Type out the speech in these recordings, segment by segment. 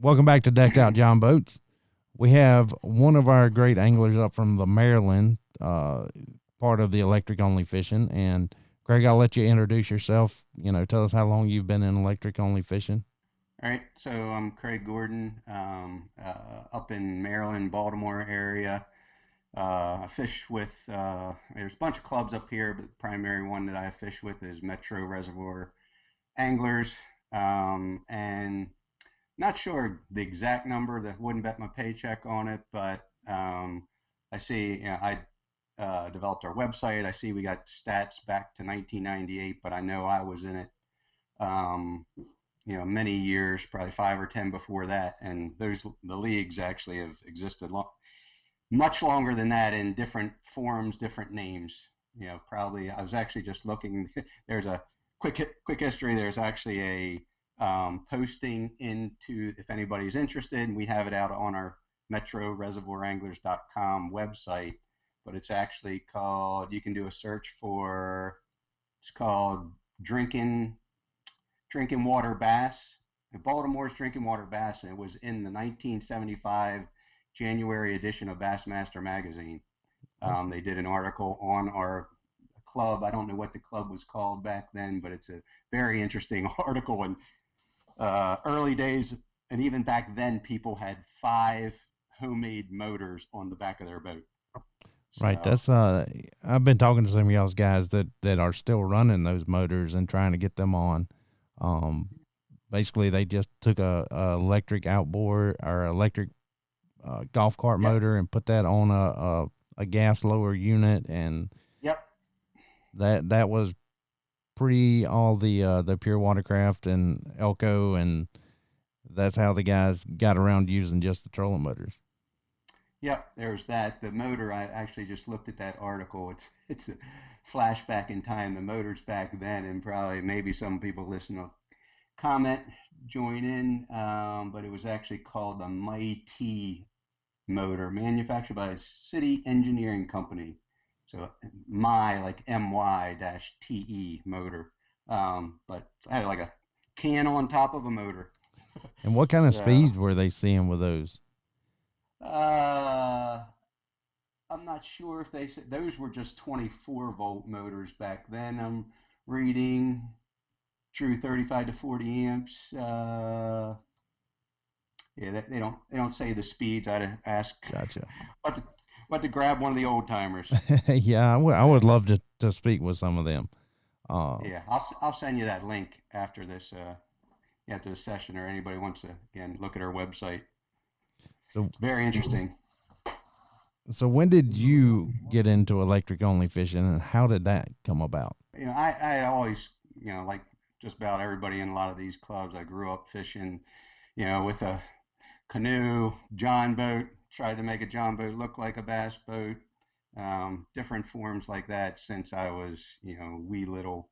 Welcome back to Decked Out Jon Boats. We have one of our great anglers up from the Maryland, part of the electric only fishing. And Craig, I'll let you introduce yourself. Tell us how long you've been in electric only fishing. All right, so I'm Craig Gordon, up in Maryland, Baltimore area. I fish with, there's a bunch of clubs up here, but the primary one that I fish with is Metro Reservoir Anglers. And not sure the exact number, that wouldn't bet my paycheck on it, but I see, I developed our website. I see we got stats back to 1998, but I know I was in it um, many years, probably 5 or 10 before that. And the leagues actually have existed much longer than that in different forms, different names. Probably I was actually just looking. There's a quick history. There's actually a posting into if anybody's interested, and we have it out on our metroreservoiranglers.com website. But it's actually called. You can do a search for. It's called drinking drinking water bass. Baltimore's drinking water bass, and it was in the 1975 January edition of Bassmaster magazine. Okay. They did an article on our club. I don't know what the club was called back then, but it's a very interesting article. And early days, and even back then, people had 5 homemade motors on the back of their boat. Right. So, I've been talking to some of y'all's guys that are still running those motors and trying to get them on. Um, Basically, they just took a electric outboard or electric golf cart yep, motor and put that on a gas lower unit, and yep, that was pre all the pure watercraft and Elko, and that's how the guys got around using just the trolling motors. Yep, there's that. The motor, I actually just looked at that article. It's a flashback in time. The motors back then, and probably maybe some people listen to comment, join in, but it was actually called the Mighty motor, manufactured by City Engineering Company. So my like my dash te motor, but I had like a can on top of a motor. And what kind of So speeds were they seeing with those? uh, I'm not sure if they said those were just 24-volt motors back then. I'm reading true 35 to 40 amps. Yeah, they don't say the speeds. I'd ask Gotcha. what to, what to grab one of the old timers. Yeah, I would love to speak with some of them. Yeah, I'll send you that link after this session, or anybody wants to again look at our website. so It's very interesting. so when did you get into electric only fishing, and how did that come about? I always like just about everybody in a lot of these clubs. I grew up fishing, with a canoe, John boat. Tried to make a John boat look like a bass boat. Different forms like that since I was wee little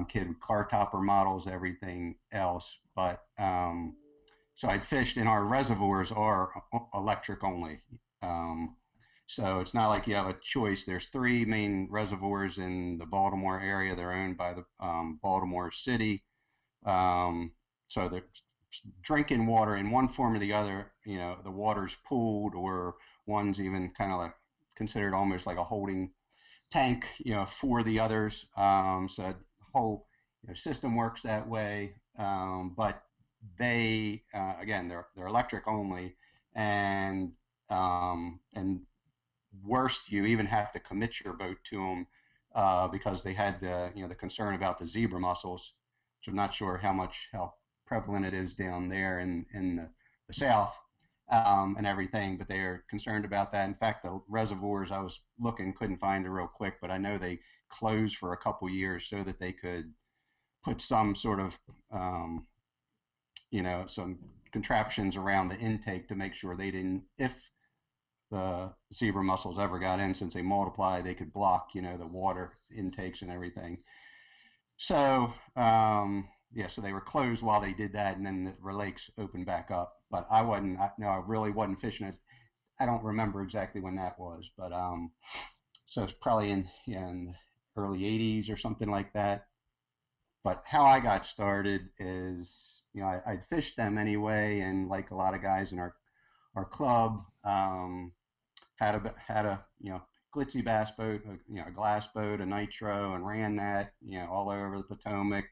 kid with car topper models, everything else. But so I'd fished in our reservoirs are electric only. Um, so it's not like you have a choice. There's 3 main reservoirs in the Baltimore area. They're owned by the Baltimore City. Um, so they're drinking water in one form or the other. The water's pooled, or one's even kind of like considered almost like a holding tank, for the others. So the whole system works that way. But they, again, they're electric only, and and worst, you even have to commit your boat to them because they had the concern about the zebra mussels, which I'm not sure how prevalent it is down there in the south and everything, but they are concerned about that. In fact, the reservoirs I was looking couldn't find it real quick, but I know they closed for a couple years so that they could put some sort of some contraptions around the intake to make sure they didn't, if the zebra mussels ever got in, since they multiply, they could block the water intakes and everything. So yeah, so they were closed while they did that, and then the lakes opened back up. But I wasn't. No, I really wasn't fishing it. I don't remember exactly when that was, but so it's probably in the early '80s or something like that. But how I got started is I'd fished them anyway, and like a lot of guys in our club, had a glitzy bass boat, a glass boat, a nitro, and ran that all over the Potomac,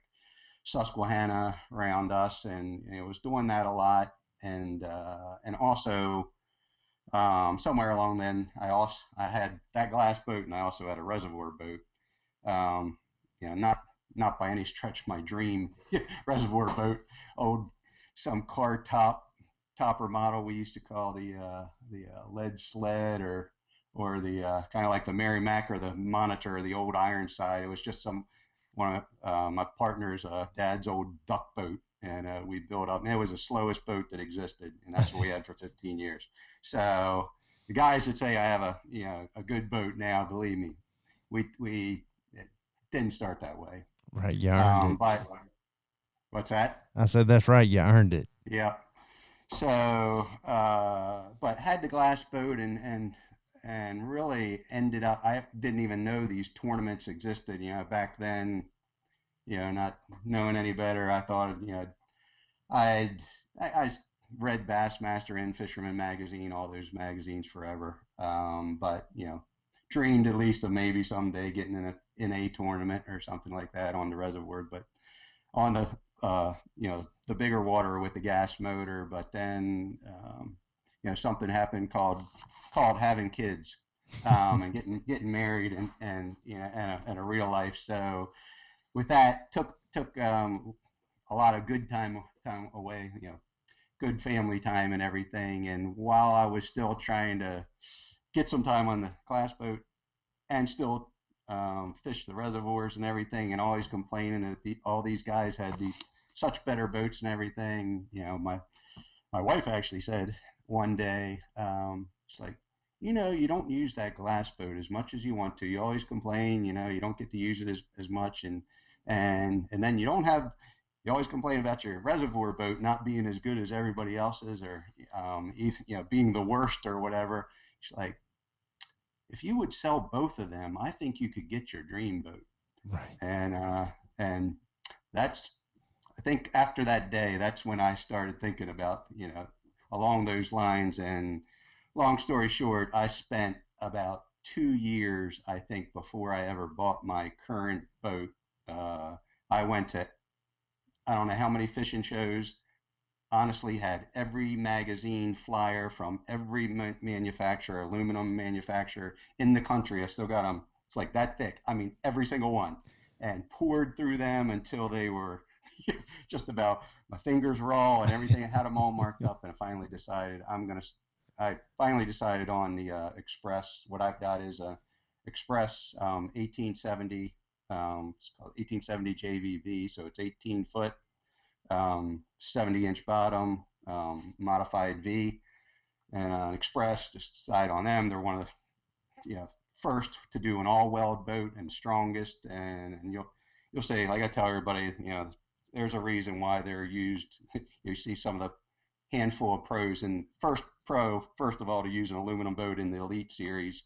Susquehanna around us, and was doing that a lot, and also somewhere along then I had that glass boat, and I also had a reservoir boat. Um, not by any stretch my dream reservoir boat, old some car topper model we used to call the lead sled, or the kind of like the Merrimack or the Monitor or the old Ironside. It was just one of my partner's dad's old duck boat, and we built up. And it was the slowest boat that existed, and that's what we had for 15 years. So the guys that say I have a good boat now, believe me, we it didn't start that way. Right, you earned it. But what's that? I said that's right. You earned it. Yeah. So, but had the glass boat, and really ended up. I didn't even know these tournaments existed. Back then, not knowing any better, I thought, I'd I read Bassmaster and Fisherman magazine, all those magazines forever. But dreamed at least of maybe someday getting in a tournament or something like that on the reservoir. But on the bigger water with the gas motor. But then something happened called having kids, and getting married, and a real life. So with that, took a lot of good time away, good family time and everything. And while I was still trying to get some time on the glass boat, and still fish the reservoirs and everything, and always complaining that all these guys had these such better boats and everything. My wife actually said one day, it's like, you don't use that glass boat as much as you want to. You always complain, you don't get to use it as much, and then you always complain about your reservoir boat not being as good as everybody else's, or being the worst or whatever. She's like, if you would sell both of them, I think you could get your dream boat. Right. And that's, I think after that day, that's when I started thinking about, along those lines. And long story short, I spent about 2 years, I think, before I ever bought my current boat. I went to, I don't know how many fishing shows, honestly had every magazine flyer from every manufacturer, aluminum manufacturer in the country. I still got them. It's like that thick. I mean, every single one, and poured through them until they were just about my fingers raw and everything. I had them all marked up, and I finally decided on the Express. What I've got is a Express 1870. It's called 1870 JVB, so it's 18 foot, 70-inch bottom, modified V, and Express. Just decide on them. They're one of the first to do an all-weld boat, and strongest. And you'll say, like I tell everybody, there's a reason why they're used. You see some of the handful of pros, and first of all, to use an aluminum boat in the Elite Series,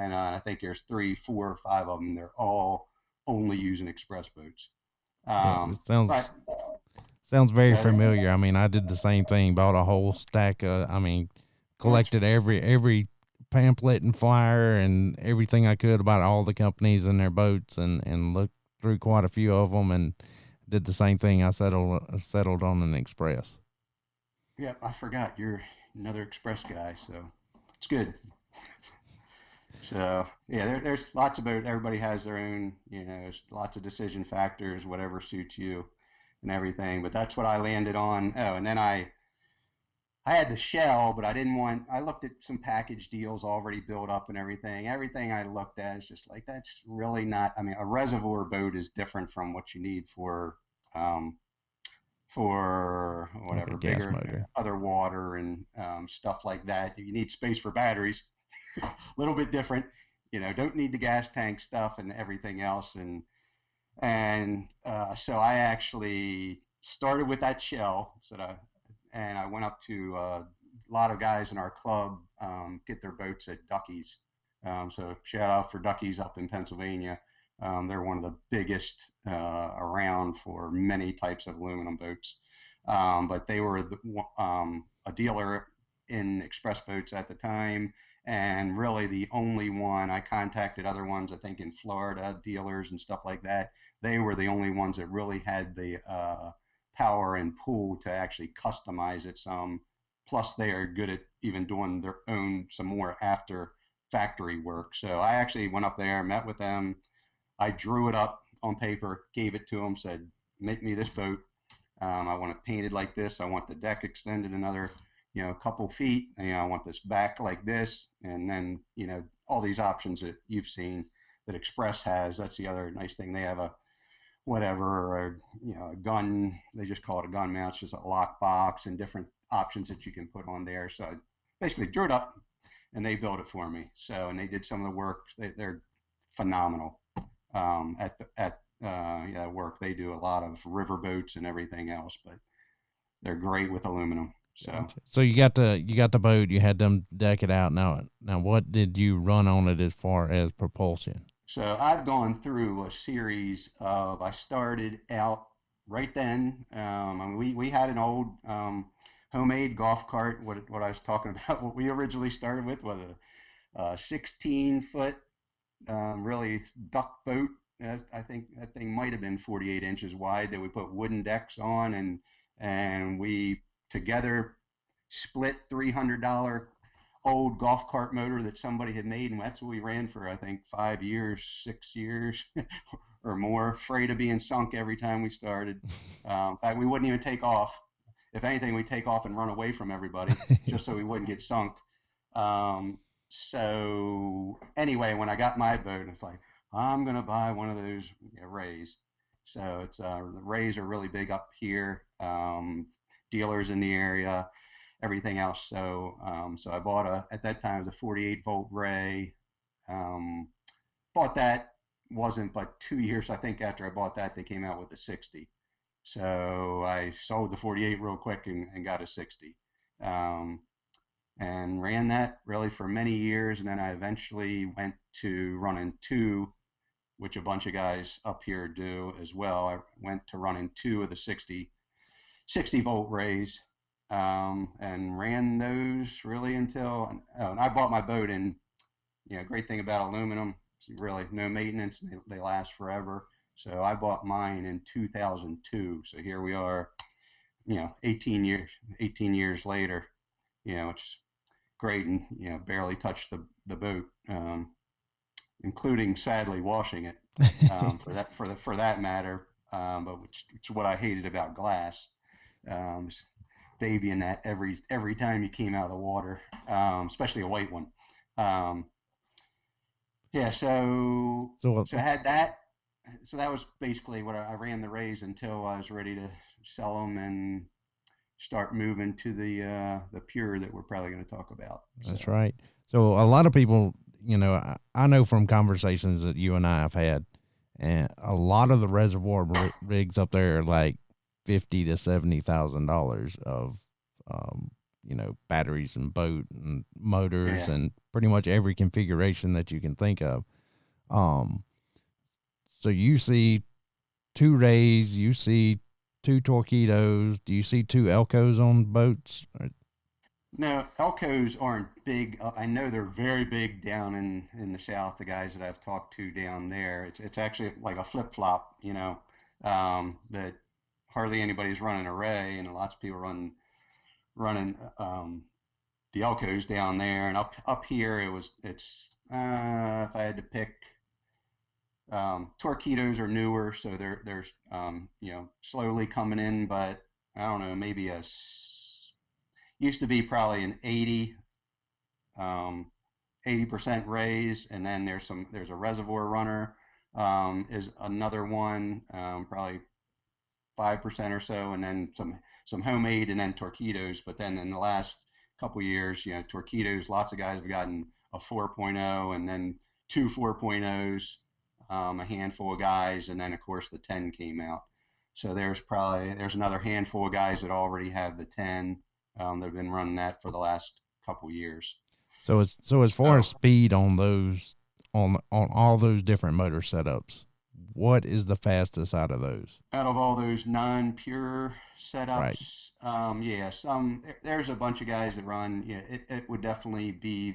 and I think there's 3, 4, or 5 of them. They're all only using Express boats. Yeah, it But sounds very familiar. I mean, I did the same thing. Bought a whole stack of. I mean, collected every pamphlet and flyer and everything I could about all the companies and their boats, and looked through quite a few of them, and did the same thing. I settled on an Express. yeah, I forgot you're another Express guy, so it's good. So yeah, there's lots of boat. Everybody has their own, there's lots of decision factors, whatever suits you and everything. But that's what I landed on. Oh, and then I had the shell, but I didn't want. I looked at some package deals already built up and everything. Everything I looked at is just like, that's really not. I mean, a reservoir boat is different from what you need um, for Like a whatever gas bigger motor. other water and stuff like that. You need space for batteries. A little bit different. Don't need the gas tank stuff and everything else. And so I actually started with that shell. And I went up to a lot of guys in our club, get their boats at Ducky's. So shout out for Ducky's up in Pennsylvania. They're one of the biggest around for many types of aluminum boats. But they were a dealer in express boats at the time, and really the only one. I contacted other ones, I think in Florida, dealers and stuff like that. They were the only ones that really had the power and pull to actually customize it some. Plus, they are good at even doing their own some more after factory work. So I actually went up there, met with them. I drew it up on paper, gave it to them, said, "Make me this boat. I want it painted like this. I want the deck extended another, couple feet. I want this back like this, and then all these options that you've seen that Express has. That's the other nice thing. They have a whatever, or a gun. They just call it a gun mount. It's just a lock box and different options that you can put on there. So I basically drew it up, and they built it for me. So and they did some of the work. They're phenomenal at work. They do a lot of river boats and everything else, but they're great with aluminum. So Gotcha. So you got the boat. You had them deck it out. Now, what did you run on it as far as propulsion? so I've gone through a series of. I started out right then. And we had an old homemade golf cart. What I was talking about. What we originally started with was a 16-foot really duck boat. I think that thing might have been 48 inches wide that we put wooden decks on, and we together split $300 old golf cart motor that somebody had made, and that's what we ran for I think 5 years, 6 years, or more. Afraid of being sunk every time we started. In fact, we wouldn't even take off. If anything, we'd take off and run away from everybody just so we wouldn't get sunk. Um, so anyway, when I got my boat, it's like I'm gonna buy one of those Rays. So it's the Rays are really big up here. Dealers in the area, everything else. So I bought at that time it was a 48-volt Ray. Um, Bought that, wasn't but 2 years I think after I bought that they came out with a 60. So I sold the 48 real quick and got a 60. Um, and ran that really for many years. And then I eventually went to running two, which a bunch of guys up here do as well. I went to running two of the 60-volt Rays, and ran those really until, oh, and I bought my boat in, great thing about aluminum, really no maintenance. They last forever. So I bought mine in 2002. So here we are, 18 years later, which great, and barely touched the boat, including sadly washing it, for that matter. But which is what I hated about glass, um, babying that every time you came out of the water, especially a white one. Um, yeah, So so I had that. So that was basically what I ran the Rays until I was ready to sell them and start moving to the pure that we're probably going to talk about. that's So right. So a lot of people, I know from conversations that you and I have had, and a lot of the reservoir rigs up there are like 50 to 70,000 dollars of, um, batteries and boat and motors yeah. and pretty much every configuration that you can think of. Um, so you see two rays, you see two torpedoes. Do you see two Elcos on boats? No, Elcos aren't big. I know they're very big down in the south. The guys that I've talked to down there, it's actually like a flip flop, that hardly anybody's running a Ray, and lots of people running the Elcos down there. And up here, it's if I had to pick, torpedoes are newer, so they're slowly coming in, but I don't know, maybe used to be probably an um, 80% raise, and then there's a reservoir runner, is another one, probably 5% or so, and then some homemade, and then torpedoes. But then in the last couple years, torpedoes, lots of guys have gotten a 4.0, and then two 4.0s, a handful of guys, and then of course the 10 came out. So there's another handful of guys that already have the 10. They've been running that for the last couple years. So as far as So speed on those, on all those different motor setups, what is the fastest out of those? out of all those non-pure setups. Right. Yeah, there's a bunch of guys that run. Yeah, it would definitely be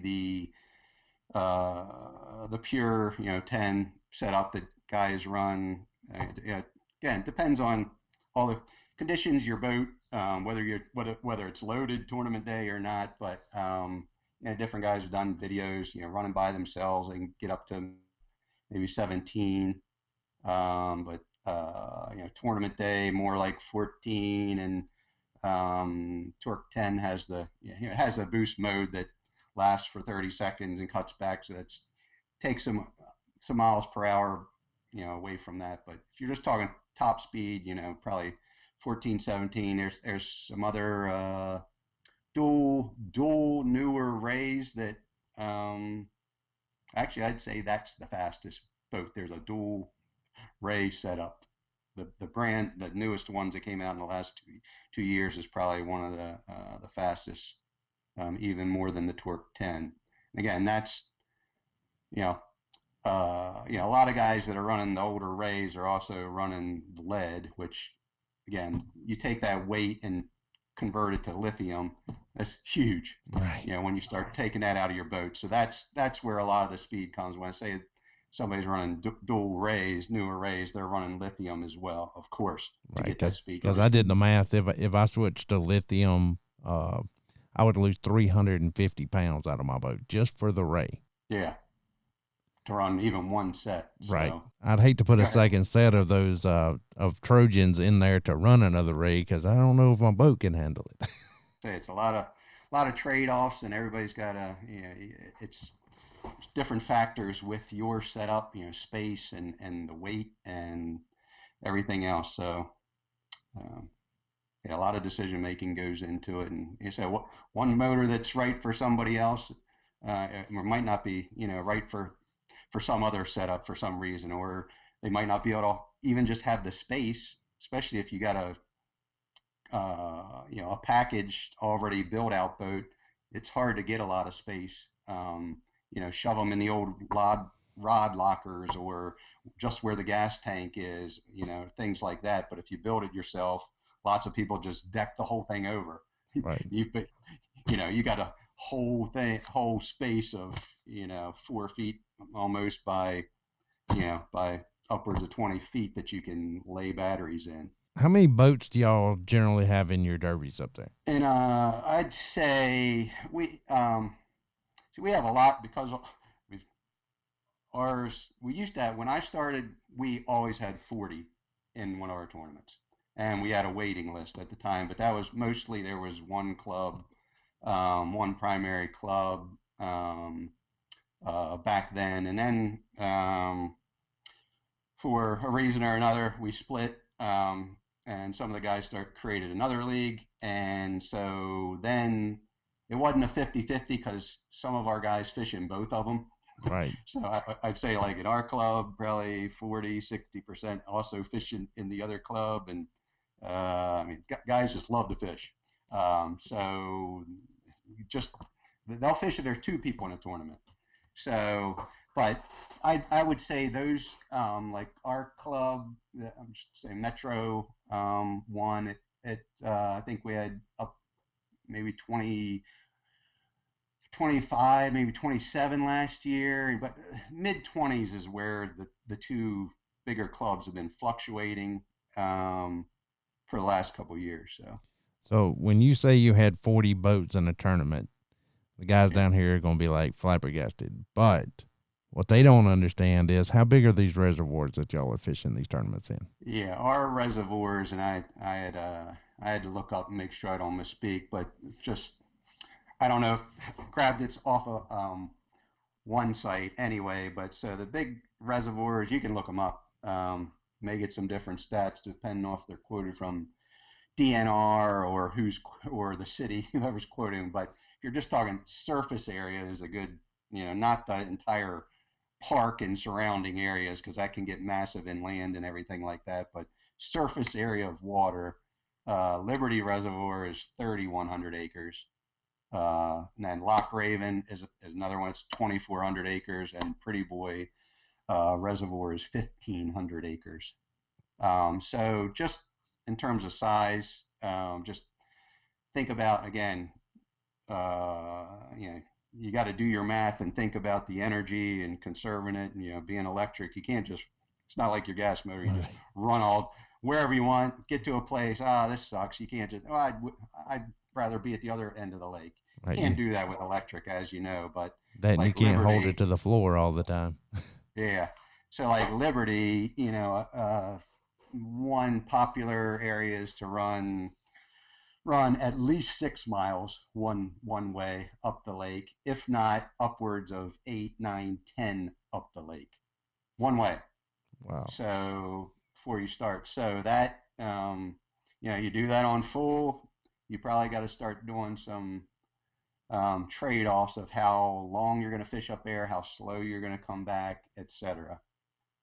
the pure 10 setup that guys run. Yeah, again, it depends on all the conditions your boat, whether it's loaded tournament day or not. But different guys have done videos, running by themselves. They can get up to maybe 17, but tournament day more like 14, and Torque 10 has it has a boost mode that lasts for 30 seconds and cuts back, so that takes some miles per hour, away from that. But if you're just talking top speed, probably 14, 17. There's some other dual newer Rays that actually I'd say that's the fastest boat. There's a dual Ray setup. The brand, the newest ones that came out in the last two years, is probably one of the fastest, even more than the Torque 10. Again, that's you know a lot of guys that are running the older Rays are also running the lead, which again, you take that weight and convert it to lithium. That's huge. Right. When you start taking that out of your boat. So that's where a lot of the speed comes. When I say somebody's running dual Rays, newer Rays, they're running lithium as well, of course, to Right. get that speed. Because I did the math. If I switched to lithium, I would lose 350 pounds out of my boat just for the Ray. Yeah, to run even one set. Right. So I'd hate to put go a ahead. second set of those of Trojans in there to run another Ray because I don't know if my boat can handle it. Say it's a lot of trade-offs, and everybody's got it's different factors with your setup, space and the weight and everything else. So um, yeah, a lot of decision making goes into it, and you say what one motor that's right for somebody else might not be right for some other setup for some reason, or they might not be able to even just have the space, especially if you got a packaged already built out boat. It's hard to get a lot of space. Shove them in the old rod lockers, or just where the gas tank is, things like that. But if you build it yourself, lots of people just deck the whole thing over. Right. You got a whole space of 4 feet almost by upwards of 20 feet that you can lay batteries in. How many boats do y'all generally have in your derbies up there? And I'd say we have a lot, because we used to have, when I started, we always had 40 in one of our tournaments, and we had a waiting list at the time. But that was mostly, there was one club, one primary club, back then, and then for a reason or another, we split, and some of the guys created another league, and so then it wasn't a 50-50 because some of our guys fish in both of them. Right. So I'd say, like, in our club, probably 40-60% also fish in the other club, and I mean, guys just love to fish. So just they'll fish if there's two people in a tournament. So, but I would say those, like our club, I'm just saying Metro, one. I think we had up maybe 20, 25, maybe 27 last year, but mid 20s is where the two bigger clubs have been fluctuating, for the last couple of years. So when you say you had 40 boats in a tournament, the guys Yeah. down here are going to be like flabbergasted. But what they don't understand is how big are these reservoirs that y'all are fishing these tournaments in? Yeah, our reservoirs, and I had to look up and make sure I don't misspeak, but just I don't know if grabbed it's off of one site anyway. But so the big reservoirs, you can look them up. May get some different stats depending on if they're quoted from DNR or the city whoever's quoting. But if you're just talking surface area, is a good, not the entire park and surrounding areas, because that can get massive inland and everything like that. But surface area of water, Liberty Reservoir is 3,100 acres. And then Loch Raven is another one. It's 2,400 acres, and Pretty Boy Reservoir is 1,500 acres. So just in terms of size, Just think about, again, you know, you got to do your math and think about the energy and conserving it. And, you know, being electric, you can't just, it's not like your gas motor. You just Right. run all wherever you want, get to a place. Ah, this sucks. You can't just, oh, I'd rather be at the other end of the lake. Right. Can't do that with electric, as you know, but That, and you like can't hold it Liberty, to the floor all the time. yeah. So like Liberty, you know, one popular area is to run at least 6 miles one way up the lake, if not upwards of 8, 9, 10 up the lake, one way. Wow. So before you start, so that you know, you do that on full. You probably got to start doing some trade-offs of how long you're going to fish up there, how slow you're going to come back, etc.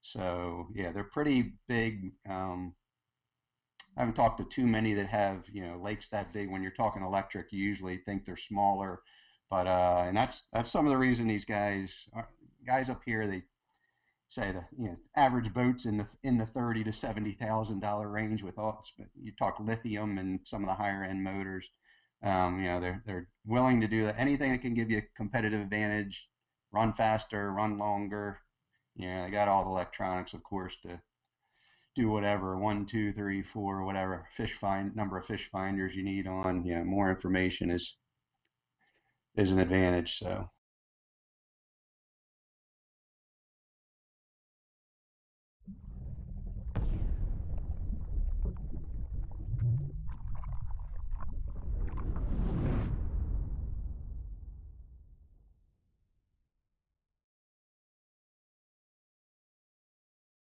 So yeah, they're pretty big. I haven't talked to too many that have, you know, lakes that big. When you're talking electric, you usually think they're smaller, but and that's some of the reason these guys up here, they say the, you know, average boats in the 30 to 70,000 dollar range. With all, you talk lithium and some of the higher end motors, you know, they're willing to do that. Anything that can give you a competitive advantage, run faster, run longer. You know, they got all the electronics, of course, to do whatever, one, two, three, four, whatever number of fish finders you need on. You know, more information is an advantage. So